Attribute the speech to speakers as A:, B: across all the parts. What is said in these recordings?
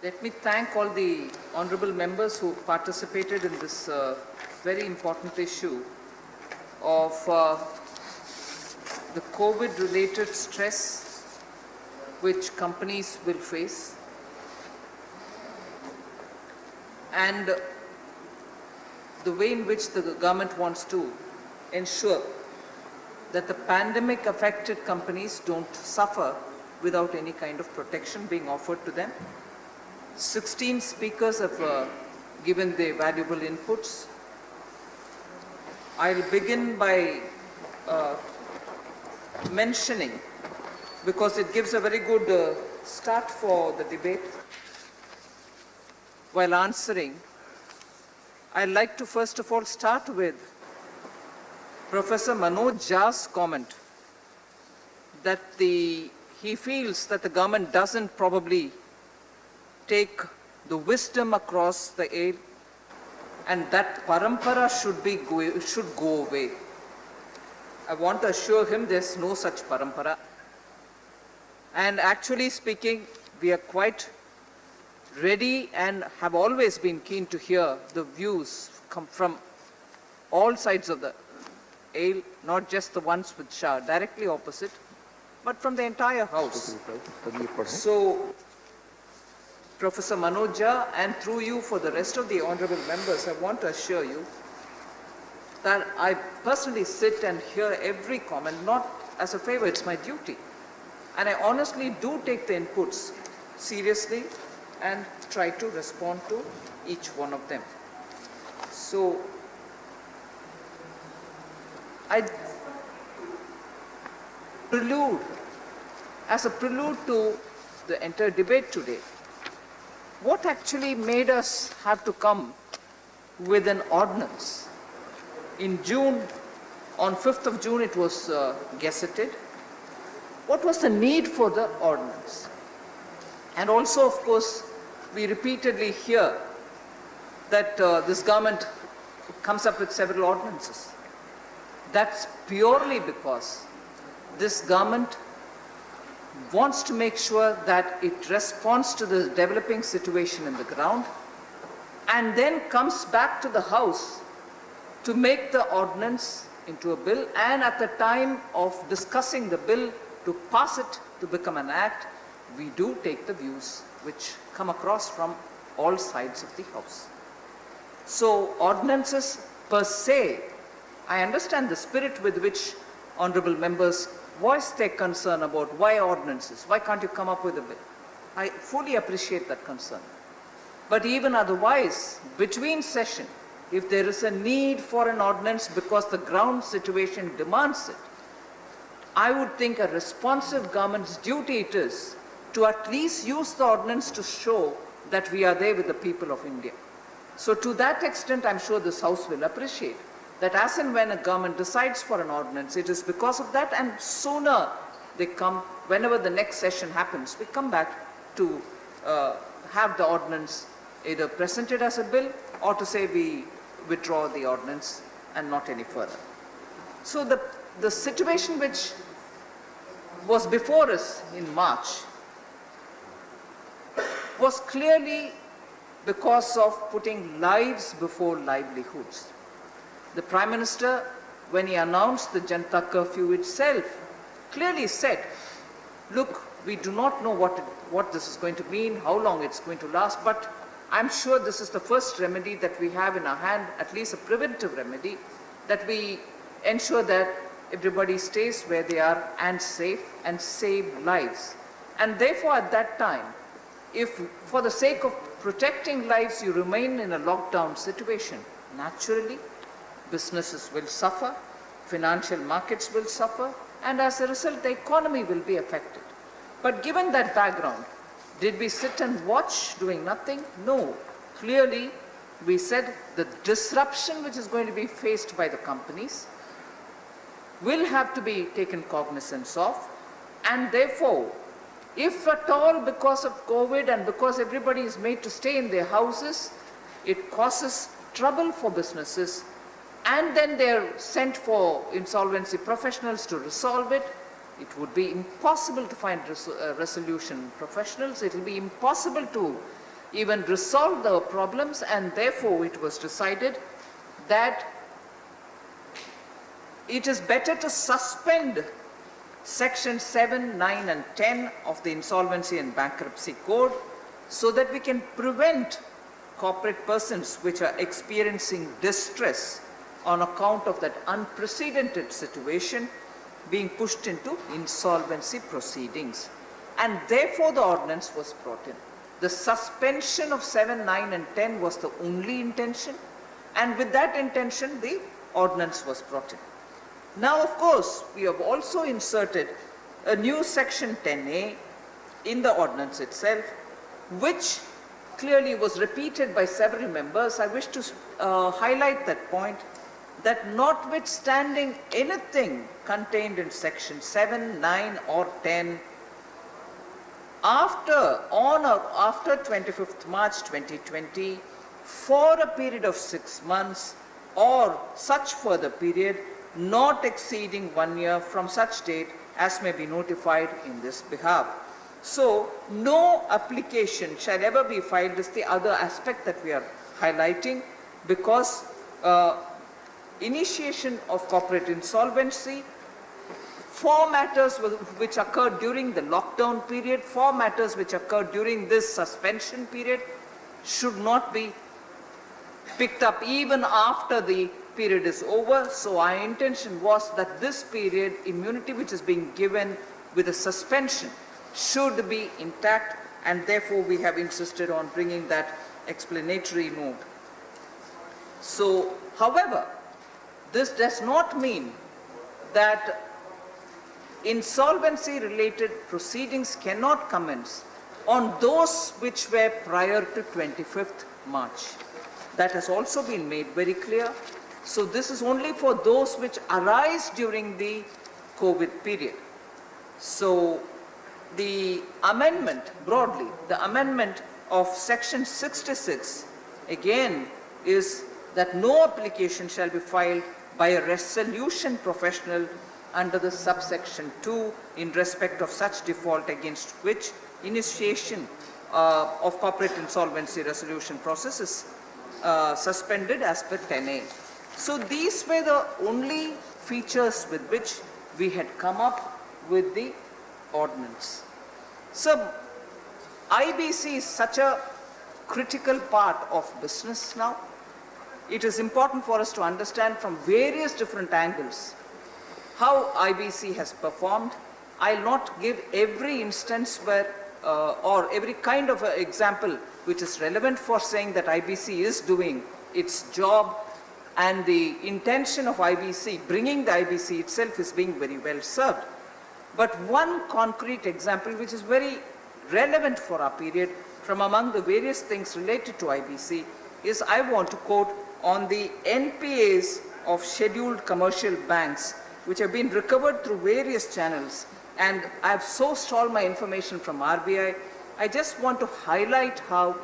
A: Let me thank all the honorable members who participated in this very important issue of the COVID-related stress which companies will face, and the way in which the government wants to ensure that the pandemic affected companies don't suffer without any kind of protection being offered to them. 16 speakers have given their valuable inputs. I'll begin by mentioning, because it gives a very good start for the debate. While answering, I'd like to first of all start with Professor Manoj Jha's comment that he feels that the government doesn't probably take the wisdom across the aisle and that parampara should go away. I want to assure him there's no such parampara. And actually speaking, we are quite ready and have always been keen to hear the views come from all sides of the aisle, not just the ones which are directly opposite, but from the entire House. So, Professor Manoj Jha, and through you for the rest of the honorable members, I want to assure you that I personally sit and hear every comment, not as a favor, it's my duty. And I honestly do take the inputs seriously and try to respond to each one of them. So, as a prelude to the entire debate today, what actually made us have to come with an ordinance? In June, on 5th of June, it was gazetted. What was the need for the ordinance? And also, of course, we repeatedly hear that this government comes up with several ordinances. That's purely because this government wants to make sure that it responds to the developing situation in the ground and then comes back to the House to make the ordinance into a bill, and at the time of discussing the bill to pass it to become an act, we do take the views which come across from all sides of the House. So ordinances per se, I understand the spirit with which honorable members voice their concern about why ordinances, why can't you come up with a bill? I fully appreciate that concern. But even otherwise, between session, if there is a need for an ordinance because the ground situation demands it, I would think a responsive government's duty it is to at least use the ordinance to show that we are there with the people of India. So to that extent, I'm sure this House will appreciate that as and when a government decides for an ordinance, it is because of that, and sooner they come, whenever the next session happens, we come back to have the ordinance either presented as a bill or to say we withdraw the ordinance and not any further. So the situation which was before us in March was clearly because of putting lives before livelihoods. The Prime Minister, when he announced the Janata curfew itself, clearly said, look, we do not know what this is going to mean, how long it's going to last, but I'm sure this is the first remedy that we have in our hand, at least a preventive remedy, that we ensure that everybody stays where they are and safe and save lives. And therefore, at that time, if for the sake of protecting lives you remain in a lockdown situation, naturally, businesses will suffer, financial markets will suffer, and as a result, the economy will be affected. But given that background, did we sit and watch doing nothing? No. Clearly, we said the disruption which is going to be faced by the companies will have to be taken cognizance of, and therefore, if at all because of COVID and because everybody is made to stay in their houses, it causes trouble for businesses, and then they're sent for insolvency professionals to resolve it, it would be impossible to find resolution professionals. It will be impossible to even resolve the problems, and therefore it was decided that it is better to suspend Section 7, 9 and 10 of the Insolvency and Bankruptcy Code so that we can prevent corporate persons which are experiencing distress on account of that unprecedented situation being pushed into insolvency proceedings. And therefore the ordinance was brought in. The suspension of 7, 9 and 10 was the only intention, and with that intention the ordinance was brought in. Now, of course, we have also inserted a new section 10A in the ordinance itself, which clearly was repeated by several members. I wish to highlight that point, that notwithstanding anything contained in section 7, 9 or 10, on or after 25th March 2020, for a period of 6 months or such further period, not exceeding 1 year from such date as may be notified in this behalf. So, no application shall ever be filed is the other aspect that we are highlighting, because initiation of corporate insolvency for matters which occurred during the lockdown period, for matters which occurred during this suspension period, should not be picked up even after the period is over. So our intention was that this period, immunity which is being given with a suspension, should be intact, and therefore we have insisted on bringing that explanatory note. So, however, this does not mean that insolvency related proceedings cannot commence on those which were prior to 25th March. That has also been made very clear. So this is only for those which arise during the COVID period. So the amendment, broadly, the amendment of section 66 again is that no application shall be filed by a resolution professional under the subsection 2 in respect of such default against which initiation of corporate insolvency resolution process is suspended as per 10A. So these were the only features with which we had come up with the ordinance. So IBC is such a critical part of business now. It is important for us to understand from various different angles how IBC has performed. I'll not give every instance where or every kind of example which is relevant for saying that IBC is doing its job, and the intention of IBC, bringing the IBC itself, is being very well served. But one concrete example which is very relevant for our period from among the various things related to IBC is, I want to quote on the NPAs of scheduled commercial banks which have been recovered through various channels, and I have sourced all my information from RBI. I just want to highlight how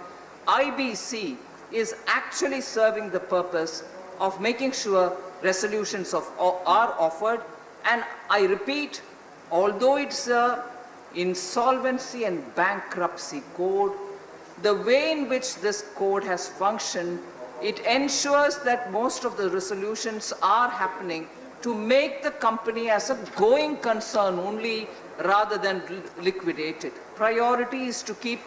A: IBC is actually serving the purpose of making sure resolutions are offered. And I repeat, although it's a insolvency and bankruptcy code, the way in which this code has functioned, it ensures that most of the resolutions are happening to make the company as a going concern only rather than liquidated. Priority is to keep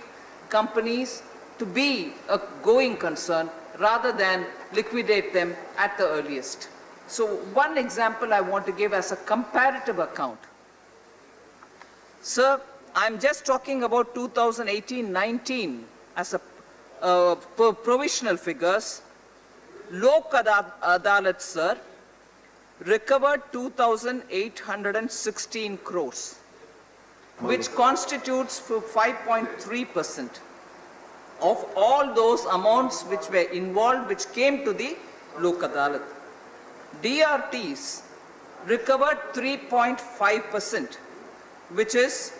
A: companies to be a going concern rather than liquidate them at the earliest. So one example I want to give as a comparative account. Sir, I'm just talking about 2018-19 as a provisional figures. Lok Adalat, sir, recovered 2,816 crores, which constitutes 5.3% of all those amounts which were involved, which came to the Lok Adalat. DRTs recovered 3.5%, which is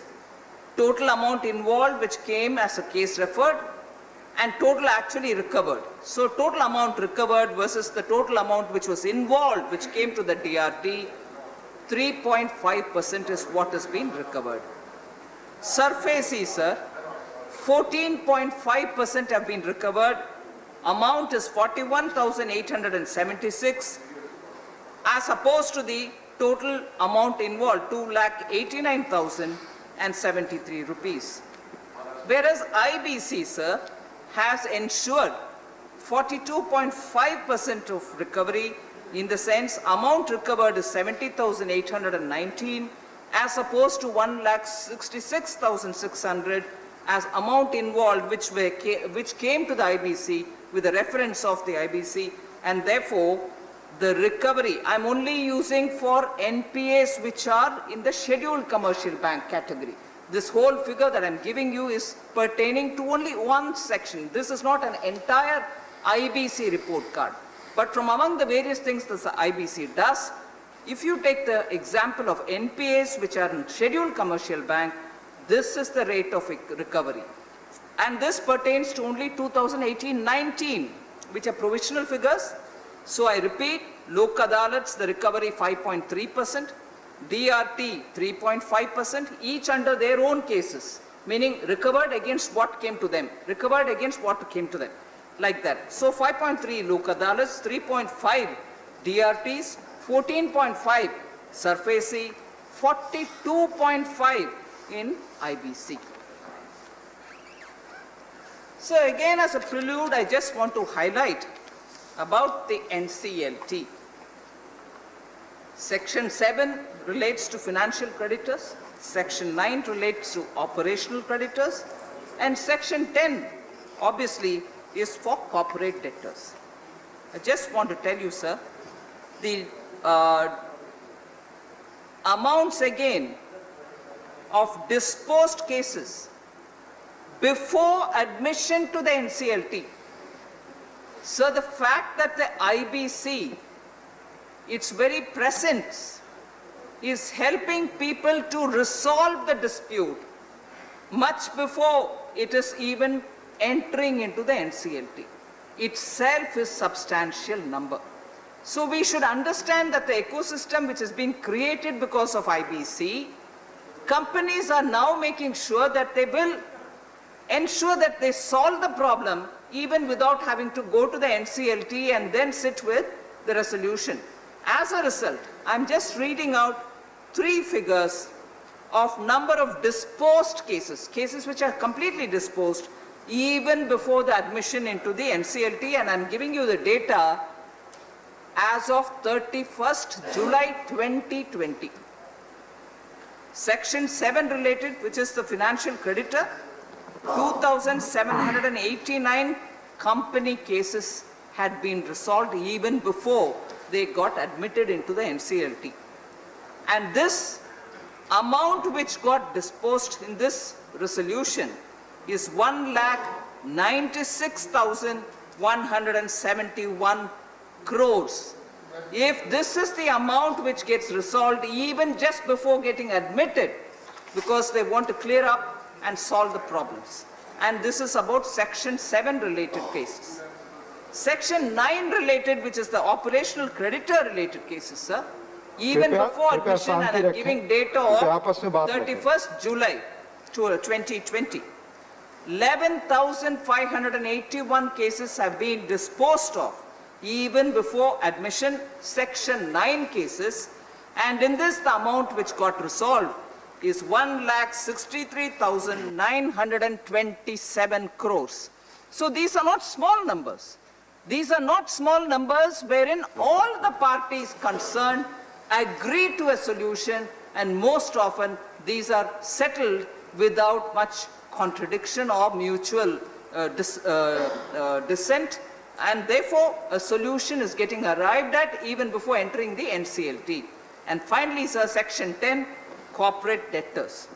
A: total amount involved which came as a case referred and total actually recovered. So total amount recovered versus the total amount which was involved which came to the DRT, 3.5% is what has been recovered. SURFACE, sir, 14.5% have been recovered. Amount is 41,876 as opposed to the total amount involved, 2,89,073 rupees. Whereas IBC, sir, has ensured 42.5% of recovery, in the sense amount recovered is 70,819 as opposed to 1,66,600 as amount involved which came to the IBC with the reference of the IBC, and therefore the recovery I'm only using for NPAs which are in the scheduled commercial bank category. This whole figure that I'm giving you is pertaining to only one section. This is not an entire IBC report card. But from among the various things that the IBC does, if you take the example of NPAs which are in scheduled commercial bank, this is the rate of recovery. And this pertains to only 2018-19, which are provisional figures. So I repeat, Lok Adalats, the recovery 5.3%, DRT 3.5%, each under their own cases, meaning recovered against what came to them, like that. So 5.3 Lok Adalats, 3.5 DRTs, 14.5 SARFAESI, 42.5 in IBC. So again, as a prelude, I just want to highlight about the NCLT. Section 7 relates to financial creditors, Section 9 relates to operational creditors, and Section 10 obviously is for corporate debtors. I just want to tell you, sir, the amounts again of disposed cases before admission to the NCLT. So the fact that the IBC, its very presence, is helping people to resolve the dispute much before it is even entering into the NCLT, itself is substantial number. So we should understand that the ecosystem which has been created because of IBC, companies are now making sure that they will ensure that they solve the problem even without having to go to the NCLT and then sit with the resolution. As a result, I'm just reading out 3 figures of number of disposed cases, cases which are completely disposed even before the admission into the NCLT, and I'm giving you the data as of 31st July 2020. Section 7 related, which is the financial creditor, 2,789 company cases had been resolved even before they got admitted into the NCLT. And this amount which got disposed in this resolution is 1,96,171 crores. If this is the amount which gets resolved even just before getting admitted, because they want to clear up and solve the problems. And this is about Section 7 related cases. Section 9 related, which is the operational creditor related cases, sir, even before admission, and I'm giving data of 31st July 2020. 11,581 cases have been disposed of even before admission, Section 9 cases, and in this the amount which got resolved is 1,63,927 crores. So these are not small numbers. These are not small numbers wherein all the parties concerned agree to a solution, and most often these are settled without much contradiction or mutual dissent, and therefore a solution is getting arrived at even before entering the NCLT. And finally, sir, Section 10, corporate debtors.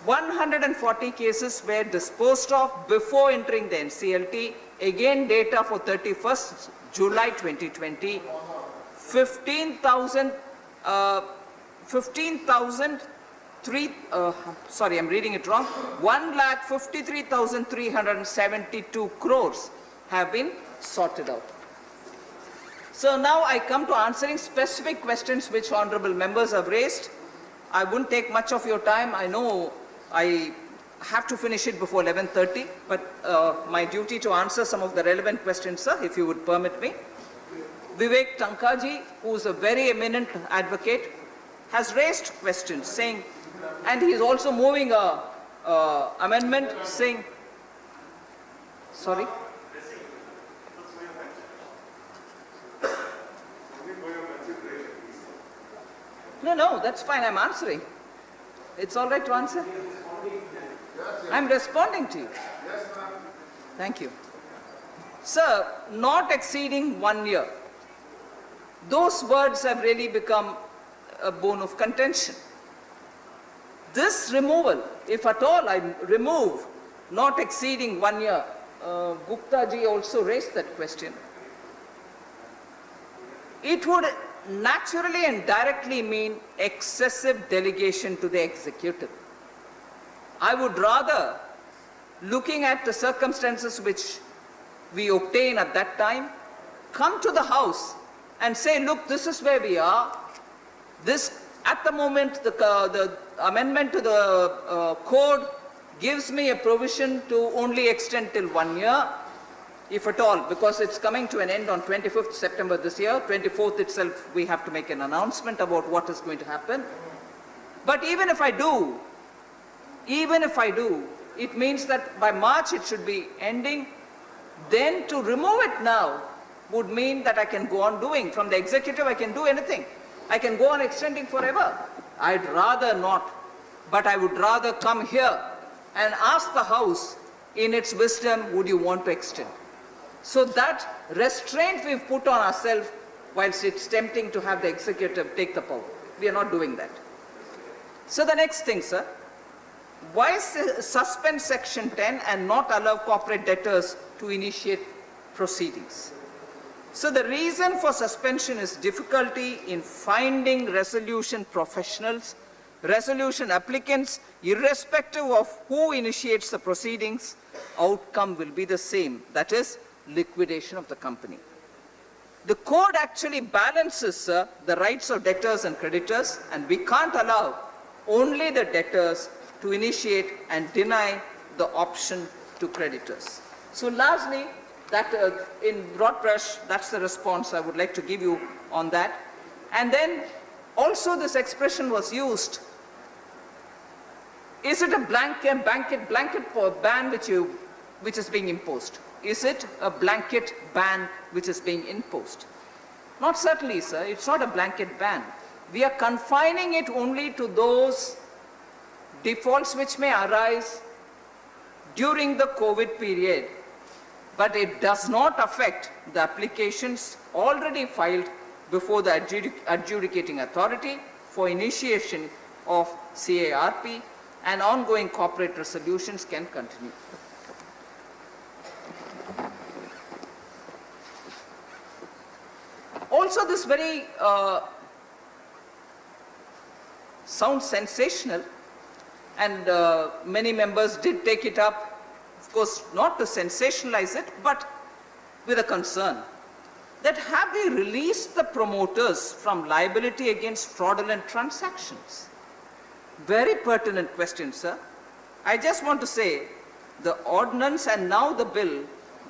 A: 140 cases were disposed of before entering the NCLT. Again, data for 31st July 2020. 1,53,372 crores have been sorted out. So now I come to answering specific questions which honorable members have raised. I wouldn't take much of your time. I know I have to finish it before 11:30, but my duty to answer some of the relevant questions, sir, if you would permit me. Vivek Tankaji, who is a very eminent advocate, has raised questions saying, and he is also moving a amendment saying, sorry? No, that's fine, I'm answering. It's all right to answer? I'm responding to you. Thank you. Sir, not exceeding 1 year. Those words have really become a bone of contention. This removal, if at all I remove not exceeding 1 year, Gupta ji also raised that question, it would naturally and directly mean excessive delegation to the executive. I would rather, looking at the circumstances which we obtain at that time, come to the House and say, look, this is where we are. This, at the moment, the amendment to the code gives me a provision to only extend till 1 year, if at all, because it's coming to an end on 25th September this year. 24th itself, we have to make an announcement about what is going to happen. But even if I do, it means that by March it should be ending. Then to remove it now would mean that I can go on doing. From the executive, I can do anything. I can go on extending forever. I'd rather not, but I would rather come here and ask the House in its wisdom, would you want to extend? So that restraint we've put on ourselves, whilst it's tempting to have the executive take the power. We are not doing that. So the next thing, sir, why suspend Section 10 and not allow corporate debtors to initiate proceedings? So the reason for suspension is difficulty in finding resolution professionals, resolution applicants, irrespective of who initiates the proceedings, outcome will be the same, that is, liquidation of the company. The code actually balances the rights of debtors and creditors, and we can't allow only the debtors to initiate and deny the option to creditors. So largely, that in broad brush, that's the response I would like to give you on that. And then also this expression was used, is it a blanket ban which is being imposed? Is it a blanket ban which is being imposed? Not certainly, sir. It's not a blanket ban. We are confining it only to those defaults which may arise during the COVID period, but it does not affect the applications already filed before the adjudicating authority for initiation of CARP, and ongoing corporate resolutions can continue. Also, this very sounds sensational, and many members did take it up, of course, not to sensationalize it, but with a concern that have we released the promoters from liability against fraudulent transactions? Very pertinent question, sir. I just want to say the ordinance and now the bill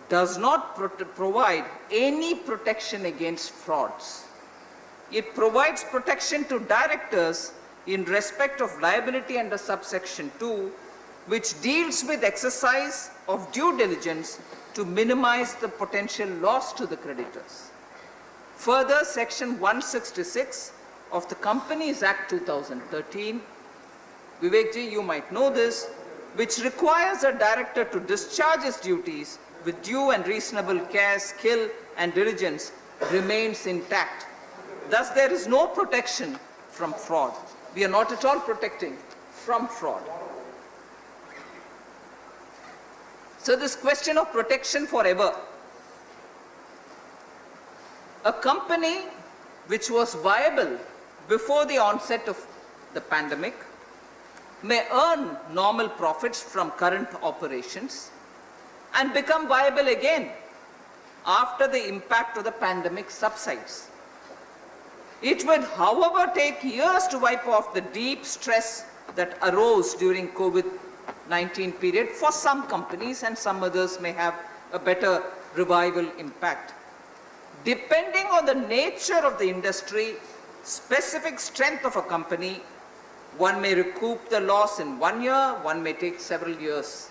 A: does not provide any protection against frauds. It provides protection to directors in respect of liability under subsection 2, which deals with exercise of due diligence to minimize the potential loss to the creditors. Further, section 166 of the Companies Act 2013, Vivek ji, you might know this, which requires a director to discharge his duties with due and reasonable care, skill, and diligence, remains intact. Thus, there is no protection from fraud. We are not at all protecting from fraud. So this question of protection forever. A company which was viable before the onset of the pandemic may earn normal profits from current operations and become viable again after the impact of the pandemic subsides. It would, however, take years to wipe off the deep stress that arose during COVID-19 19 period for some companies, and some others may have a better revival impact. Depending on the nature of the industry, specific strength of a company, one may recoup the loss in 1 year, one may take several years.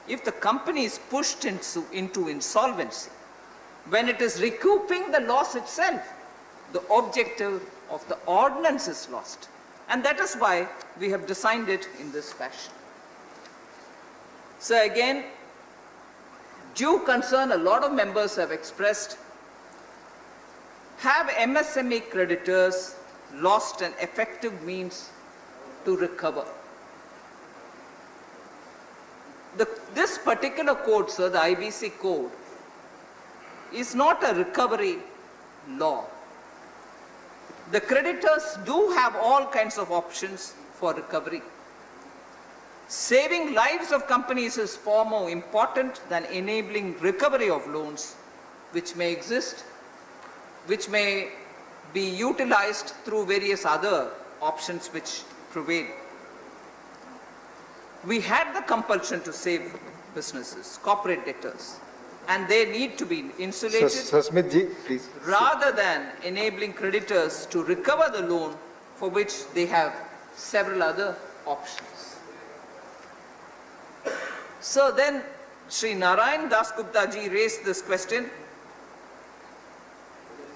A: If the company is pushed into insolvency, when it is recouping the loss itself, the objective of the ordinance is lost. And that is why we have designed it in this fashion. So again, due concern a lot of members have expressed, have MSME creditors lost an effective means to recover? This particular code, sir, the IBC code, is not a recovery law. The creditors do have all kinds of options for recovery. Saving lives of companies is far more important than enabling recovery of loans which may exist, which may be utilized through various other options which prevail. We had the compulsion to save businesses, corporate debtors, and they need to be insulated.
B: Sir Smith ji, please.
A: Rather than enabling creditors to recover the loan for which they have several other options. So then Sri Narayan Das Gupta ji raised this question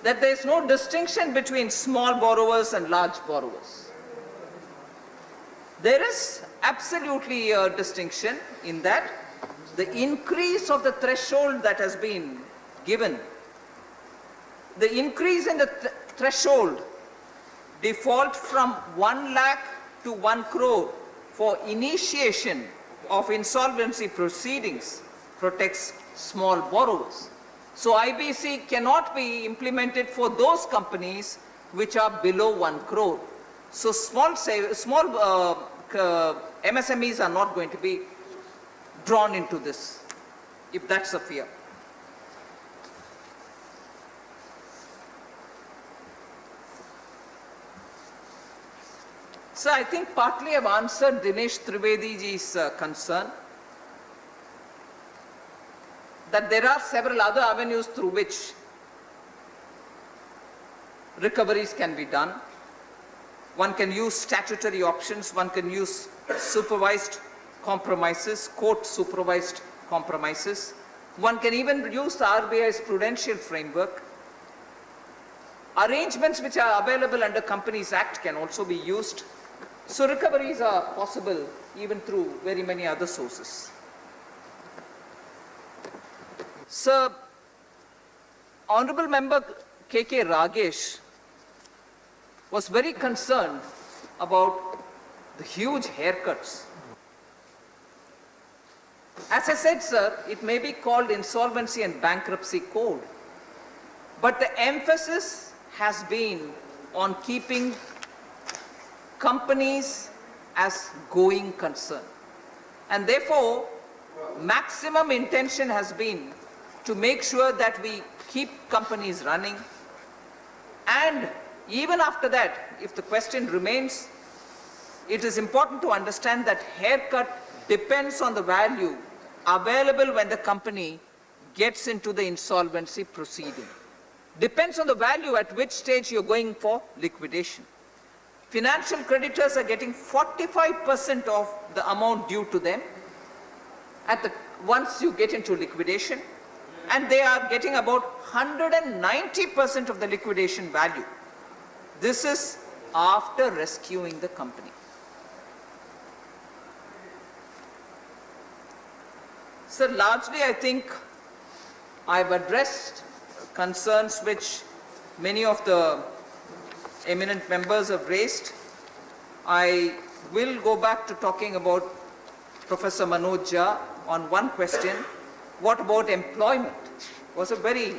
A: that there is no distinction between small borrowers and large borrowers. There is absolutely a distinction in that the increase of the threshold that has been given, the increase in the threshold default from 1 lakh to 1 crore for initiation of insolvency proceedings protects small borrowers. So IBC cannot be implemented for those companies which are below 1 crore. So small MSMEs are not going to be drawn into this, if that's a fear. So I think partly I've answered Dinesh Trivedi ji's concern that there are several other avenues through which recoveries can be done. One can use statutory options, one can use supervised compromises, court-supervised compromises. One can even use the RBI's prudential framework. Arrangements which are available under Companies Act can also be used. So recoveries are possible even through very many other sources. Sir, Honorable Member K.K. Ragesh was very concerned about the huge haircuts. As I said, sir, it may be called Insolvency and Bankruptcy Code, but the emphasis has been on keeping companies as going concern. And therefore, maximum intention has been to make sure that we keep companies running, and even after that, if the question remains, it is important to understand that haircut depends on the value available when the company gets into the insolvency proceeding. Depends on the value at which stage you're going for liquidation. Financial creditors are getting 45% of the amount due to them once you get into liquidation, and they are getting about 190% of the liquidation value. This is after rescuing the company. So largely, I think I've addressed concerns which many of the eminent members have raised. I will go back to talking about Professor Manoj Jha on one question. What about employment? Was a very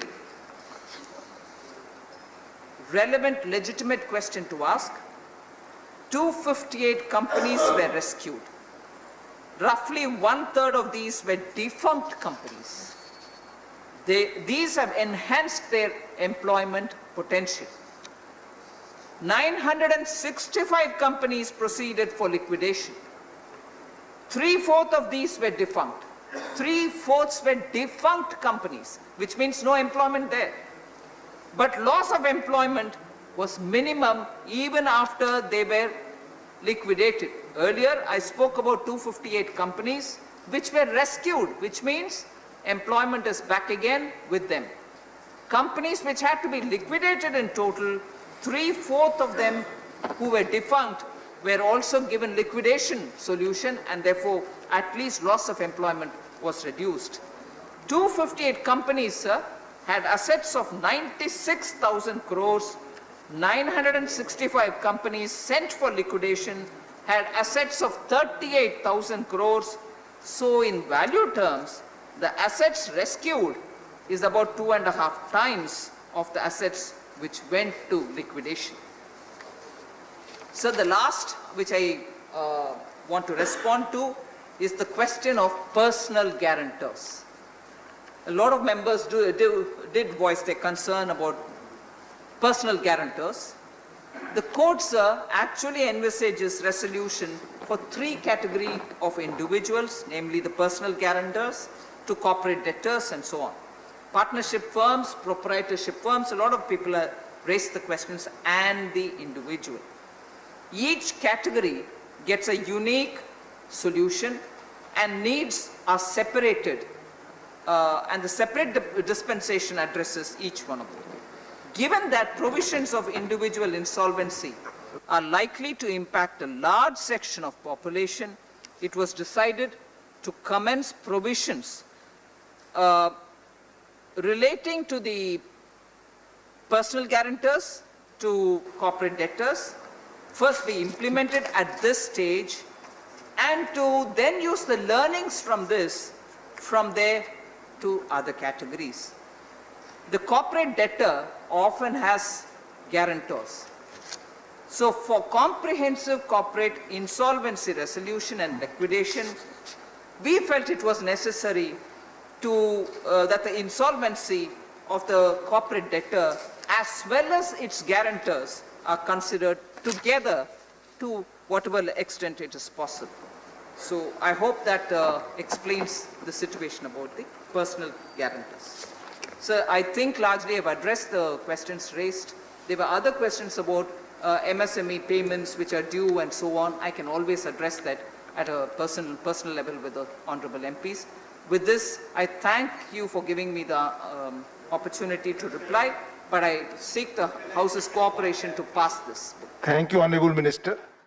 A: relevant, legitimate question to ask. 258 companies were rescued. Roughly 1/3 of these were defunct companies. These have enhanced their employment potential. 965 companies proceeded for liquidation. 3/4 of these were defunct. 3/4 were defunct companies, which means no employment there. But loss of employment was minimum even after they were liquidated. Earlier, I spoke about 258 companies which were rescued, which means employment is back again with them. Companies which had to be liquidated in total, 3/4 of them who were defunct were also given liquidation solution, and therefore at least loss of employment was reduced. 258 companies, sir, had assets of 96,000 crores. 965 companies sent for liquidation had assets of 38,000 crores. So in value terms, the assets rescued is about 2.5 times of the assets which went to liquidation. So the last which I want to respond to is the question of personal guarantors. A lot of members did voice their concern about personal guarantors. The court, sir, actually envisages resolution for 3 categories of individuals, namely the personal guarantors, to corporate debtors, and so on. Partnership firms, proprietorship firms, a lot of people have raised the questions, and the individual. Each category gets a unique solution, and needs are separated, and the separate dispensation addresses each one of them. Given that provisions of individual insolvency are likely to impact a large section of population, it was decided to commence provisions relating to the personal guarantors to corporate debtors, first be implemented at this stage, and to then use the learnings from this from there to other categories. The corporate debtor often has guarantors. So for comprehensive corporate insolvency resolution and liquidation, we felt it was necessary to that the insolvency of the corporate debtor as well as its guarantors are considered together to whatever extent it is possible. So I hope that explains the situation about the personal guarantors. So I think largely I've addressed the questions raised. There were other questions about MSME payments which are due and so on. I can always address that at a personal level with the honorable MPs. With this, I thank you for giving me the opportunity to reply, but I seek the House's cooperation to pass this.
B: Thank you, Honorable Minister.